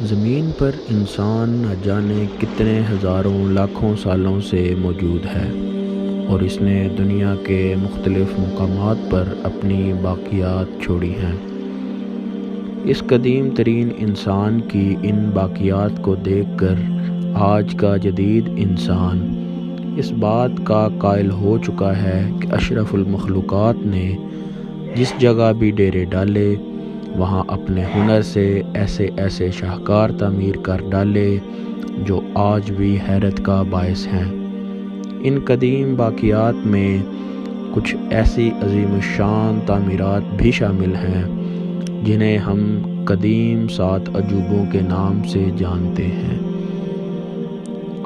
زمین پر انسان نہ جانے کتنے ہزاروں لاکھوں سالوں سے موجود ہے اور اس نے دنیا کے مختلف مقامات پر اپنی باقیات چھوڑی ہیں۔ اس قدیم ترین انسان کی ان باقیات کو دیکھ کر آج کا جدید انسان اس بات کا قائل ہو چکا ہے کہ اشرف المخلوقات نے جس جگہ بھی ڈیرے ڈالے وہاں اپنے ہنر سے ایسے ایسے شاہکار تعمیر کر ڈالے جو آج بھی حیرت کا باعث ہیں۔ ان قدیم باقیات میں کچھ ایسی عظیم الشان تعمیرات بھی شامل ہیں جنہیں ہم قدیم 7 عجوبوں کے نام سے جانتے ہیں۔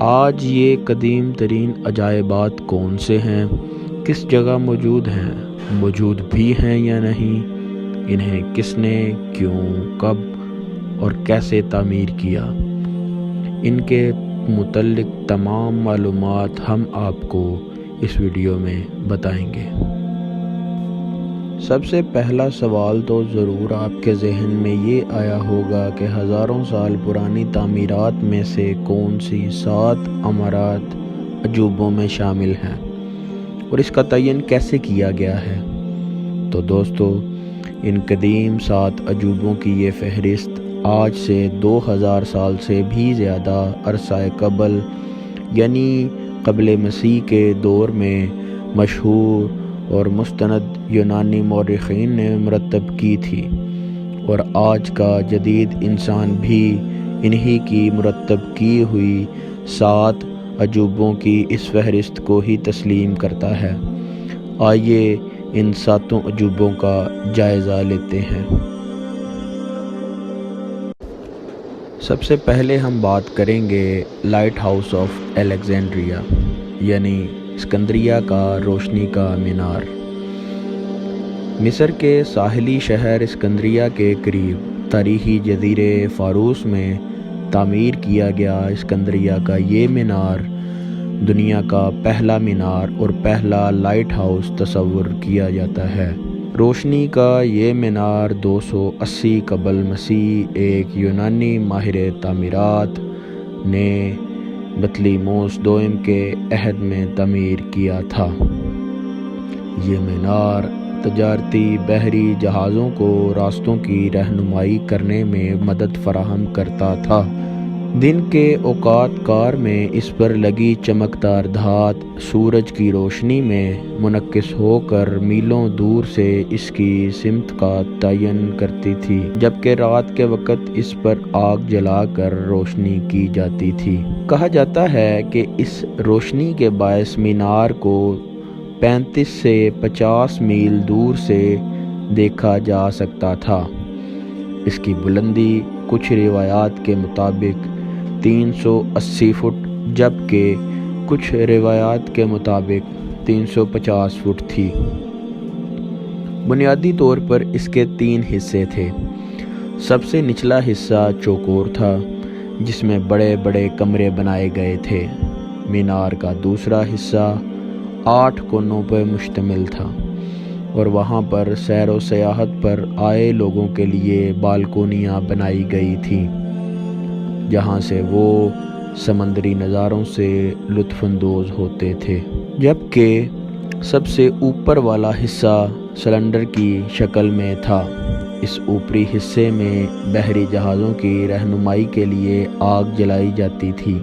آج یہ قدیم ترین عجائبات کون سے ہیں، کس جگہ موجود ہیں، موجود بھی ہیں یا نہیں، انہیں کس نے، کیوں، کب اور کیسے تعمیر کیا، ان کے متعلق تمام معلومات ہم آپ کو اس ویڈیو میں بتائیں گے۔ سب سے پہلا سوال تو ضرور آپ کے ذہن میں یہ آیا ہوگا کہ ہزاروں سال پرانی تعمیرات میں سے کون سی 7 عمارات عجوبوں میں شامل ہیں اور اس کا تعین کیسے کیا گیا ہے۔ تو دوستو، ان قدیم 7 عجوبوں کی یہ فہرست آج سے 2000 سال سے بھی زیادہ عرصہ قبل یعنی قبل مسیح کے دور میں مشہور اور مستند یونانی مورخین نے مرتب کی تھی، اور آج کا جدید انسان بھی انہی کی مرتب کی ہوئی 7 عجوبوں کی اس فہرست کو ہی تسلیم کرتا ہے۔ آئیے ان 7 عجوبوں کا جائزہ لیتے ہیں۔ سب سے پہلے ہم بات کریں گے لائٹ ہاؤس آف الیگزینڈریا یعنی اسکندریہ کا روشنی کا مینار۔ مصر کے ساحلی شہر اسکندریہ کے قریب تاریخی جزیرے فاروس میں تعمیر کیا گیا اسکندریہ کا یہ مینار دنیا کا پہلا مینار اور پہلا لائٹ ہاؤس تصور کیا جاتا ہے۔ روشنی کا یہ مینار 280 قبل مسیح ایک یونانی ماہر تعمیرات نے بطلیموس دوئم کے عہد میں تعمیر کیا تھا۔ یہ مینار تجارتی بحری جہازوں کو راستوں کی رہنمائی کرنے میں مدد فراہم کرتا تھا۔ دن کے اوقات کار میں اس پر لگی چمکدار دھات سورج کی روشنی میں منعکس ہو کر میلوں دور سے اس کی سمت کا تعین کرتی تھی، جبکہ رات کے وقت اس پر آگ جلا کر روشنی کی جاتی تھی۔ کہا جاتا ہے کہ اس روشنی کے باعث مینار کو 35 سے 50 میل دور سے دیکھا جا سکتا تھا۔ اس کی بلندی کچھ روایات کے مطابق 380 فٹ جبکہ کچھ روایات کے مطابق 350 فٹ تھی۔ بنیادی طور پر اس کے 3 حصے تھے۔ سب سے نچلا حصہ چوکور تھا جس میں بڑے بڑے کمرے بنائے گئے تھے۔ مینار کا دوسرا حصہ 8 کونوں پر مشتمل تھا اور وہاں پر سیر و سیاحت پر آئے لوگوں کے لیے بالکونیاں بنائی گئی تھیں جہاں سے وہ سمندری نظاروں سے لطف اندوز ہوتے تھے، جبکہ سب سے اوپر والا حصہ سلنڈر کی شکل میں تھا۔ اس اوپری حصے میں بحری جہازوں کی رہنمائی کے لیے آگ جلائی جاتی تھی۔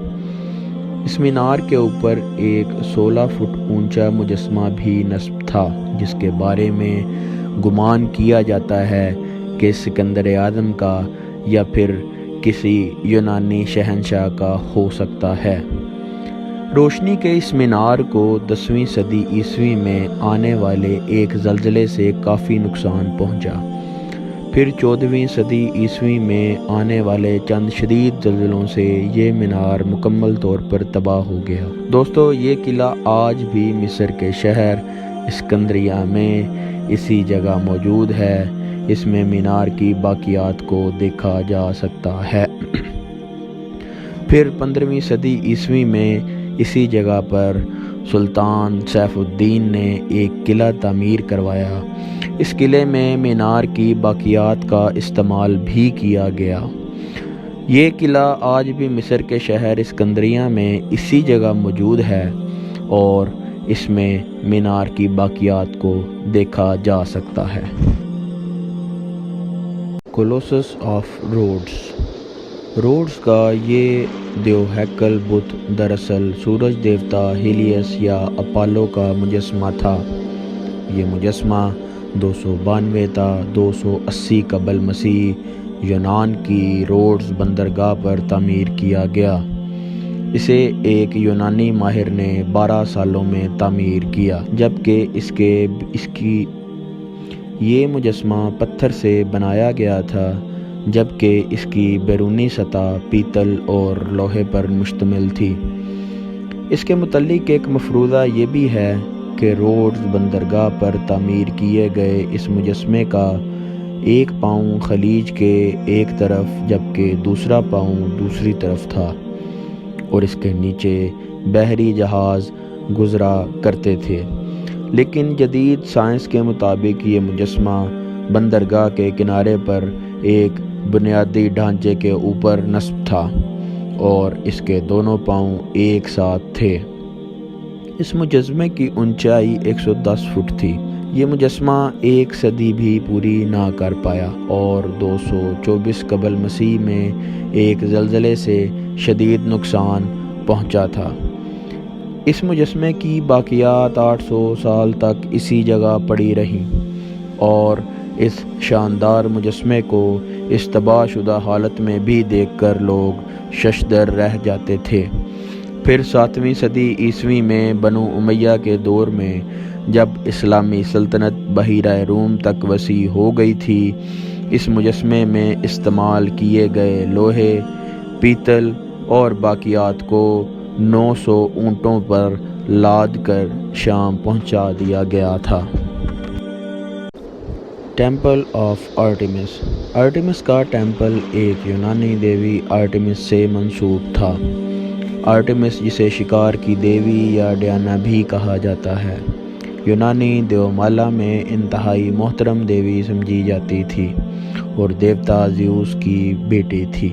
اس مینار کے اوپر ایک 16 فٹ اونچا مجسمہ بھی نصب تھا جس کے بارے میں گمان کیا جاتا ہے کہ سکندر اعظم کا یا پھر کسی یونانی شہنشاہ کا ہو سکتا ہے۔ روشنی کے اس مینار کو 10ویں صدی عیسوی میں آنے والے ایک زلزلے سے کافی نقصان پہنچا۔ پھر 14ویں صدی عیسوی میں آنے والے چند شدید زلزلوں سے یہ مینار مکمل طور پر تباہ ہو گیا۔ دوستو، یہ قلعہ آج بھی مصر کے شہر اسکندریہ میں اسی جگہ موجود ہے۔ اس میں مینار کی باقیات کو دیکھا جا سکتا ہے۔ پھر 15ویں صدی عیسوی میں اسی جگہ پر سلطان سیف الدین نے ایک قلعہ تعمیر کروایا۔ اس قلعے میں مینار کی باقیات کا استعمال بھی کیا گیا۔ یہ قلعہ آج بھی مصر کے شہر اسکندریہ میں اسی جگہ موجود ہے اور اس میں مینار کی باقیات کو دیکھا جا سکتا ہے۔ کولوسس آف روڈز کا یہ دیو ہیکل بت دراصل سورج دیوتا ہیلیس یا اپالو کا مجسمہ تھا۔ یہ مجسمہ 292 تا 280 قبل مسیح یونان کی روڈز بندرگاہ پر تعمیر کیا گیا۔ اسے ایک یونانی ماہر نے 12 سالوں میں تعمیر کیا، جبکہ یہ مجسمہ پتھر سے بنایا گیا تھا، جبکہ اس کی بیرونی سطح پیتل اور لوہے پر مشتمل تھی۔ اس کے متعلق ایک مفروضہ یہ بھی ہے کہ روڈز بندرگاہ پر تعمیر کیے گئے اس مجسمے کا ایک پاؤں خلیج کے ایک طرف جبکہ دوسرا پاؤں دوسری طرف تھا اور اس کے نیچے بحری جہاز گزرا کرتے تھے، لیکن جدید سائنس کے مطابق یہ مجسمہ بندرگاہ کے کنارے پر ایک بنیادی ڈھانچے کے اوپر نصب تھا اور اس کے دونوں پاؤں ایک ساتھ تھے۔ اس مجسمے کی اونچائی 110 فٹ تھی۔ یہ مجسمہ 1 صدی بھی پوری نہ کر پایا اور 224 قبل مسیح میں ایک زلزلے سے شدید نقصان پہنچا تھا۔ اس مجسمے کی باقیات 800 سال تک اسی جگہ پڑی رہیں اور اس شاندار مجسمے کو اس تباہ شدہ حالت میں بھی دیکھ کر لوگ ششدر رہ جاتے تھے۔ پھر 7ویں صدی عیسوی میں بنو امیہ کے دور میں جب اسلامی سلطنت بحیرہ روم تک وسیع ہو گئی تھی، اس مجسمے میں استعمال کیے گئے لوہے، پیتل اور باقیات کو 900 اونٹوں پر لاد کر شام پہنچا دیا گیا تھا۔ ٹیمپل آف آرٹیمس کا ٹیمپل ایک یونانی دیوی آرٹیمس سے منسوب تھا۔ آرٹیمس جسے شکار کی دیوی یا ڈیانا بھی کہا جاتا ہے، یونانی دیومالا میں انتہائی محترم دیوی سمجھی جاتی تھی اور دیوتا زیوس کی بیٹی تھی۔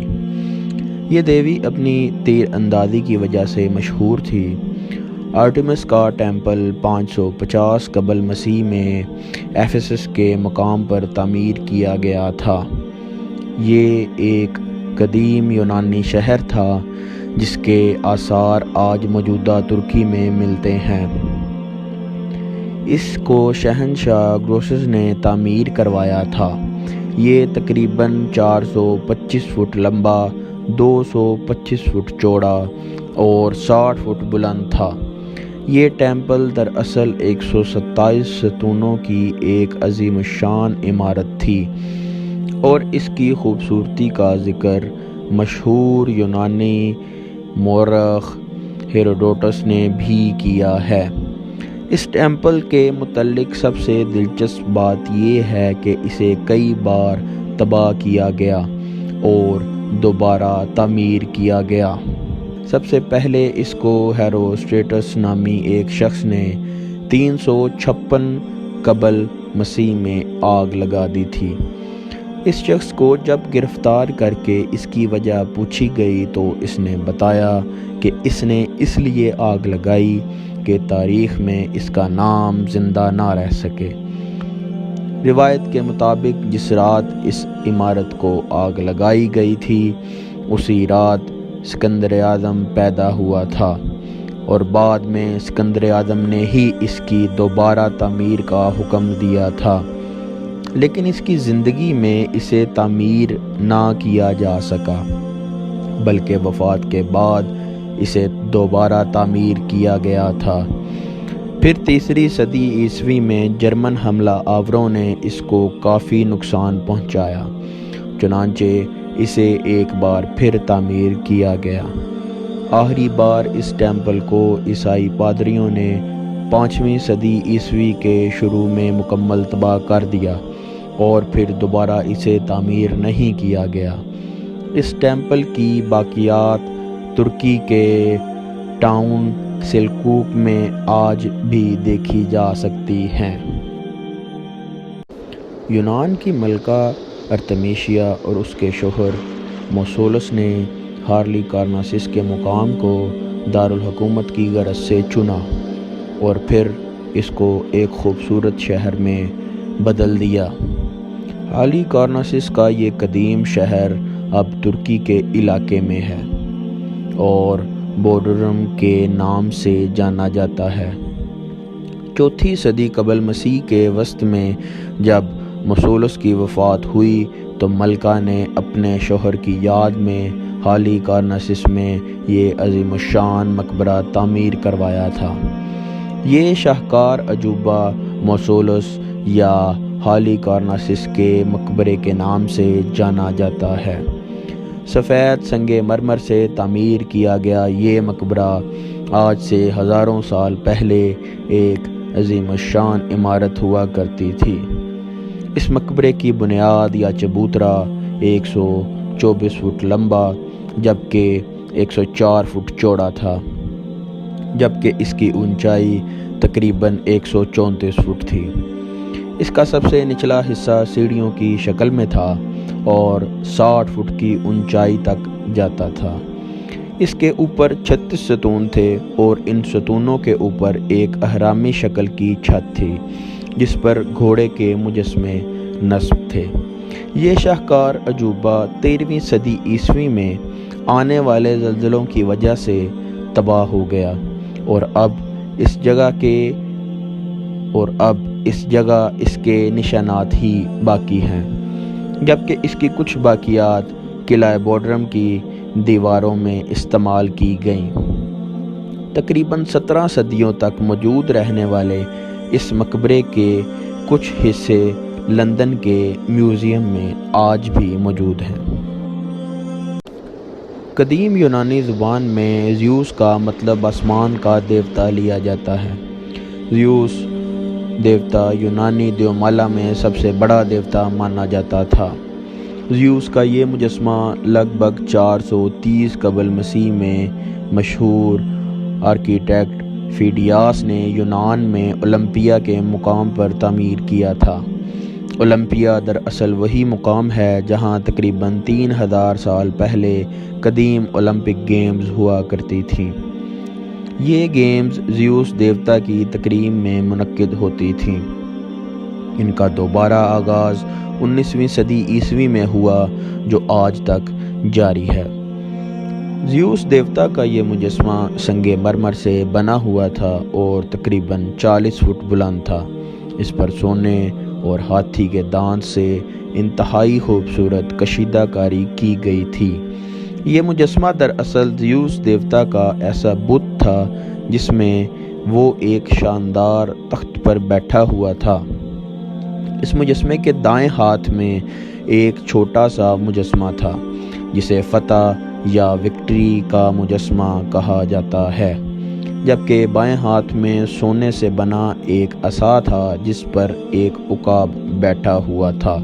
یہ دیوی اپنی تیر اندازی کی وجہ سے مشہور تھی۔ آرٹیمس کا ٹیمپل 550 قبل مسیح میں ایفیسس کے مقام پر تعمیر کیا گیا تھا۔ یہ ایک قدیم یونانی شہر تھا جس کے آثار آج موجودہ ترکی میں ملتے ہیں۔ اس کو شہنشاہ گروسس نے تعمیر کروایا تھا۔ یہ تقریباً 425 فٹ لمبا، 225 فٹ چوڑا اور 60 فٹ بلند تھا۔ یہ ٹیمپل دراصل 127 ستونوں کی ایک عظیم الشان عمارت تھی اور اس کی خوبصورتی کا ذکر مشہور یونانی مورخ ہیروڈوٹس نے بھی کیا ہے۔ اس ٹیمپل کے متعلق سب سے دلچسپ بات یہ ہے کہ اسے کئی بار تباہ کیا گیا اور دوبارہ تعمیر کیا گیا۔ سب سے پہلے اس کو ہیروسٹریٹس نامی ایک شخص نے 356 قبل مسیح میں آگ لگا دی تھی۔ اس شخص کو جب گرفتار کر کے اس کی وجہ پوچھی گئی تو اس نے بتایا کہ اس نے اس لیے آگ لگائی کہ تاریخ میں اس کا نام زندہ نہ رہ سکے۔ روایت کے مطابق جس رات اس عمارت کو آگ لگائی گئی تھی اسی رات سکندر اعظم پیدا ہوا تھا اور بعد میں سکندر اعظم نے ہی اس کی دوبارہ تعمیر کا حکم دیا تھا، لیکن اس کی زندگی میں اسے تعمیر نہ کیا جا سکا، بلکہ وفات کے بعد اسے دوبارہ تعمیر کیا گیا تھا۔ پھر 3 صدی عیسوی میں جرمن حملہ آوروں نے اس کو کافی نقصان پہنچایا، چنانچہ اسے ایک بار پھر تعمیر کیا گیا۔ آخری بار اس ٹیمپل کو عیسائی پادریوں نے 5ویں صدی عیسوی کے شروع میں مکمل تباہ کر دیا اور پھر دوبارہ اسے تعمیر نہیں کیا گیا۔ اس ٹیمپل کی باقیات ترکی کے ٹاؤن سیلکوک میں آج بھی دیکھی جا سکتی ہیں۔ یونان کی ملکہ ارتمیشیا اور اس کے شوہر موسولس نے ہارلی کارناسس کے مقام کو دارالحکومت کی غرض سے چنا اور پھر اس کو ایک خوبصورت شہر میں بدل دیا۔ ہارلی کارناسس کا یہ قدیم شہر اب ترکی کے علاقے میں ہے اور بودرم کے نام سے جانا جاتا ہے۔ 4 صدی قبل مسیح کے وسط میں جب موسولس کی وفات ہوئی تو ملکہ نے اپنے شوہر کی یاد میں ہارلی کارناسس میں یہ عظیم الشان مقبرہ تعمیر کروایا تھا۔ یہ شاہکار عجوبہ موسولس یا ہارلی کارناسس کے مقبرے کے نام سے جانا جاتا ہے۔ سفید سنگ مرمر سے تعمیر کیا گیا یہ مقبرہ آج سے ہزاروں سال پہلے ایک عظیم الشان عمارت ہوا کرتی تھی۔ اس مقبرے کی بنیاد یا چبوترا 124 فٹ لمبا جبکہ 104 فٹ چوڑا تھا، جبکہ اس کی اونچائی تقریباً 134 فٹ تھی۔ اس کا سب سے نچلا حصہ سیڑھیوں کی شکل میں تھا اور 60 فٹ کی اونچائی تک جاتا تھا۔ اس کے اوپر 36 ستون تھے اور ان ستونوں کے اوپر ایک اہرامی شکل کی چھت تھی جس پر گھوڑے کے مجسمے نصب تھے۔ یہ شاہکار عجوبہ 13ویں صدی عیسوی میں آنے والے زلزلوں کی وجہ سے تباہ ہو گیا اور اب اس جگہ اس کے نشانات ہی باقی ہیں، جبکہ اس کی کچھ باقیات قلعہ بودرم کی دیواروں میں استعمال کی گئیں۔ تقریباً 17 صدیوں تک موجود رہنے والے اس مقبرے کے کچھ حصے لندن کے میوزیم میں آج بھی موجود ہیں۔ قدیم یونانی زبان میں زیوس کا مطلب آسمان کا دیوتا لیا جاتا ہے۔ زیوس دیوتا یونانی دیومالا میں سب سے بڑا دیوتا مانا جاتا تھا۔ زیوس کا یہ مجسمہ لگ بھگ 430 قبل مسیح میں مشہور آرکیٹیکٹ فیڈیاس نے یونان میں اولمپیا کے مقام پر تعمیر کیا تھا۔ اولمپیا دراصل وہی مقام ہے جہاں تقریباً 3000 سال پہلے قدیم اولمپک گیمز ہوا کرتی تھیں۔ یہ گیمز زیوس دیوتا کی تکریم میں منعقد ہوتی تھیں۔ ان کا دوبارہ آغاز 19ویں صدی عیسوی میں ہوا جو آج تک جاری ہے۔ زیوس دیوتا کا یہ مجسمہ سنگ مرمر سے بنا ہوا تھا اور تقریباً 40 فٹ بلند تھا۔ اس پر سونے اور ہاتھی کے دانت سے انتہائی خوبصورت کشیدہ کاری کی گئی تھی۔ یہ مجسمہ دراصل زیوس دیوتا کا ایسا بت تھا جس میں وہ ایک شاندار تخت پر بیٹھا ہوا تھا۔ اس مجسمے کے دائیں ہاتھ میں ایک چھوٹا سا مجسمہ تھا جسے فتح یا وکٹری کا مجسمہ کہا جاتا ہے، جبکہ بائیں ہاتھ میں سونے سے بنا ایک عصا تھا جس پر ایک عقاب بیٹھا ہوا تھا۔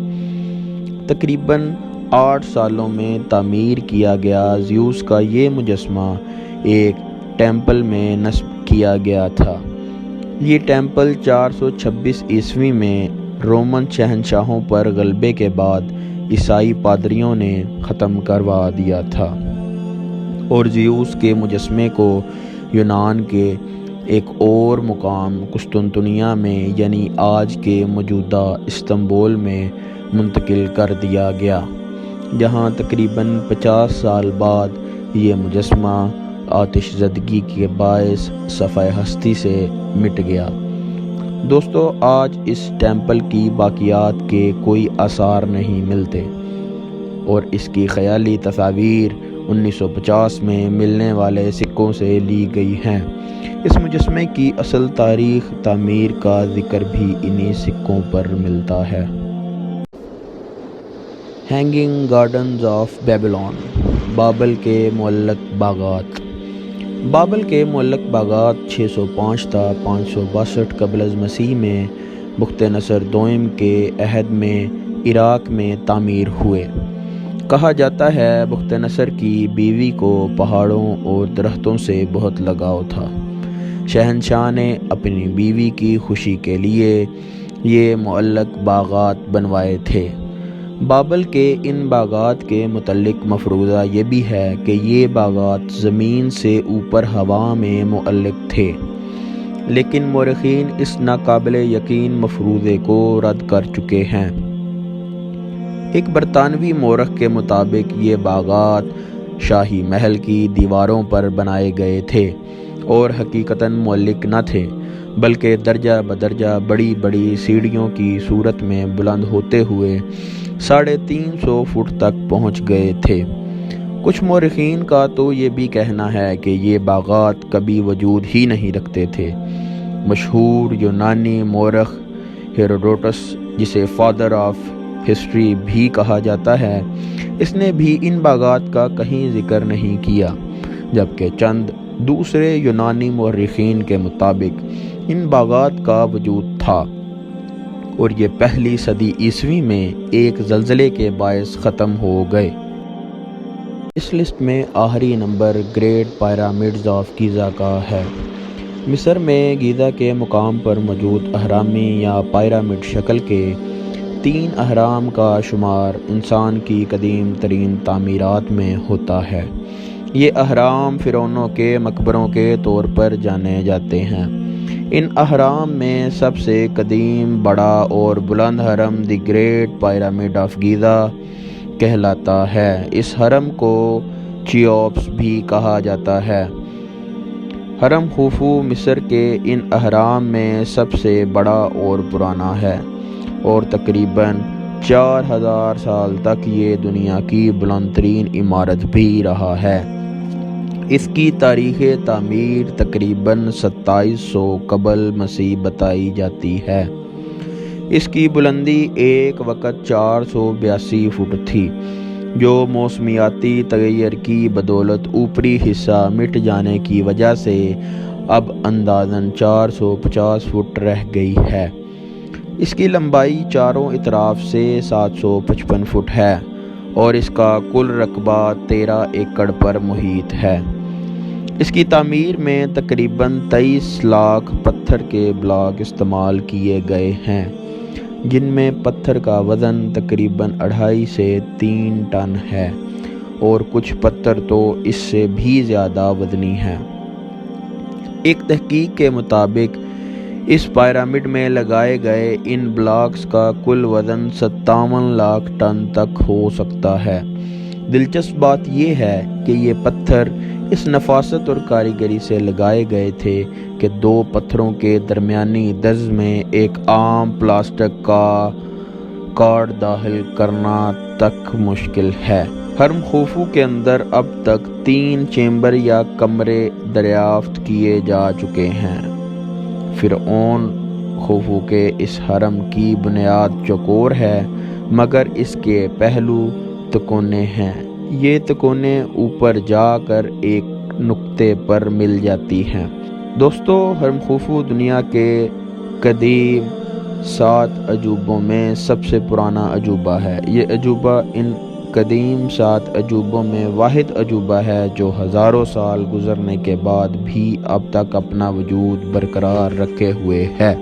تقریباً 8 سالوں میں تعمیر کیا گیا زیوس کا یہ مجسمہ ایک ٹیمپل میں نصب کیا گیا تھا۔ یہ ٹیمپل 426 عیسوی میں رومن شہنشاہوں پر غلبے کے بعد عیسائی پادریوں نے ختم کروا دیا تھا اور زیوس کے مجسمے کو یونان کے ایک اور مقام قسطنطنیہ میں یعنی آج کے موجودہ استنبول میں منتقل کر دیا گیا، جہاں تقریباً 50 سال بعد یہ مجسمہ آتش زدگی کے باعث صفحہ ہستی سے مٹ گیا۔ دوستو، آج اس ٹیمپل کی باقیات کے کوئی آثار نہیں ملتے اور اس کی خیالی تصاویر 1950 میں ملنے والے سکوں سے لی گئی ہیں۔ اس مجسمے کی اصل تاریخ تعمیر کا ذکر بھی انہی سکوں پر ملتا ہے۔ ہینگنگ گارڈنز آف بیبلون، بابل کے معلق باغات۔ بابل کے معلق باغات 605 تا 562 قبل از مسیح میں بخت نصر دوئم کے عہد میں عراق میں تعمیر ہوئے۔ کہا جاتا ہے بخت نصر کی بیوی کو پہاڑوں اور درختوں سے بہت لگاؤ تھا۔ شہنشاہ نے اپنی بیوی کی خوشی کے لیے یہ معلق باغات بنوائے تھے۔ بابل کے ان باغات کے متعلق مفروضہ یہ بھی ہے کہ یہ باغات زمین سے اوپر ہوا میں معلق تھے، لیکن مورخین اس ناقابل یقین مفروضے کو رد کر چکے ہیں۔ ایک برطانوی مورخ کے مطابق یہ باغات شاہی محل کی دیواروں پر بنائے گئے تھے اور حقیقتاً معلق نہ تھے، بلکہ درجہ بدرجہ بڑی بڑی سیڑھیوں کی صورت میں بلند ہوتے ہوئے 350 فٹ تک پہنچ گئے تھے۔ کچھ مورخین کا تو یہ بھی کہنا ہے کہ یہ باغات کبھی وجود ہی نہیں رکھتے تھے۔ مشہور یونانی مورخ ہیروڈوٹس، جسے فادر آف ہسٹری بھی کہا جاتا ہے، اس نے بھی ان باغات کا کہیں ذکر نہیں کیا، جبکہ چند دوسرے یونانی مورخین کے مطابق ان باغات کا وجود تھا اور یہ پہلی صدی عیسوی میں ایک زلزلے کے باعث ختم ہو گئے۔ اس لسٹ میں آخری نمبر گریٹ پیرامڈز آف گیزا کا ہے۔ مصر میں گیزا کے مقام پر موجود اہرامی یا پیرامڈ شکل کے 3 اہرام کا شمار انسان کی قدیم ترین تعمیرات میں ہوتا ہے۔ یہ اہرام فرعونوں کے مقبروں کے طور پر جانے جاتے ہیں۔ ان اہرام میں سب سے قدیم، بڑا اور بلند ہرم دی گریٹ پیرامڈ آف گیزا کہلاتا ہے۔ اس ہرم کو چیوپس بھی کہا جاتا ہے۔ ہرم خوفو مصر کے ان اہرام میں سب سے بڑا اور پرانا ہے اور تقریباً 4000 سال تک یہ دنیا کی بلند ترین عمارت بھی رہا ہے۔ اس کی تاریخ تعمیر تقریباً 2700 قبل مسیح بتائی جاتی ہے۔ اس کی بلندی ایک وقت 482 فٹ تھی، جو موسمیاتی تغیر کی بدولت اوپری حصہ مٹ جانے کی وجہ سے اب اندازاً 450 فٹ رہ گئی ہے۔ اس کی لمبائی چاروں اطراف سے 755 فٹ ہے اور اس کا کل رقبہ 13 ایکڑ پر محیط ہے۔ اس کی تعمیر میں تقریباً 23 لاکھ پتھر کے بلاک استعمال کیے گئے ہیں، جن میں پتھر کا وزن تقریباً 2.5 سے 3 ٹن ہے اور کچھ پتھر تو اس سے بھی زیادہ وزنی ہیں۔ ایک تحقیق کے مطابق اس پیرامڈ میں لگائے گئے ان بلاکس کا کل وزن 57 لاکھ ٹن تک ہو سکتا ہے۔ دلچسپ بات یہ ہے کہ یہ پتھر اس نفاست اور کاریگری سے لگائے گئے تھے کہ 2 پتھروں کے درمیانی دز میں ایک عام پلاسٹک کا کارڈ داخل کرنا تک مشکل ہے۔ ہرم خوفو کے اندر اب تک 3 چیمبر یا کمرے دریافت کیے جا چکے ہیں۔ فرعون خوفو کے اس ہرم کی بنیاد چوکور ہے، مگر اس کے پہلو تکونے ہیں۔ یہ تکونے اوپر جا کر ایک نقطے پر مل جاتی ہیں۔ دوستو، ہرم خوفو دنیا کے قدیم 7 عجوبوں میں سب سے پرانا عجوبہ ہے۔ یہ عجوبہ ان قدیم 7 عجوبوں میں واحد عجوبہ ہے جو ہزاروں سال گزرنے کے بعد بھی اب تک اپنا وجود برقرار رکھے ہوئے ہے۔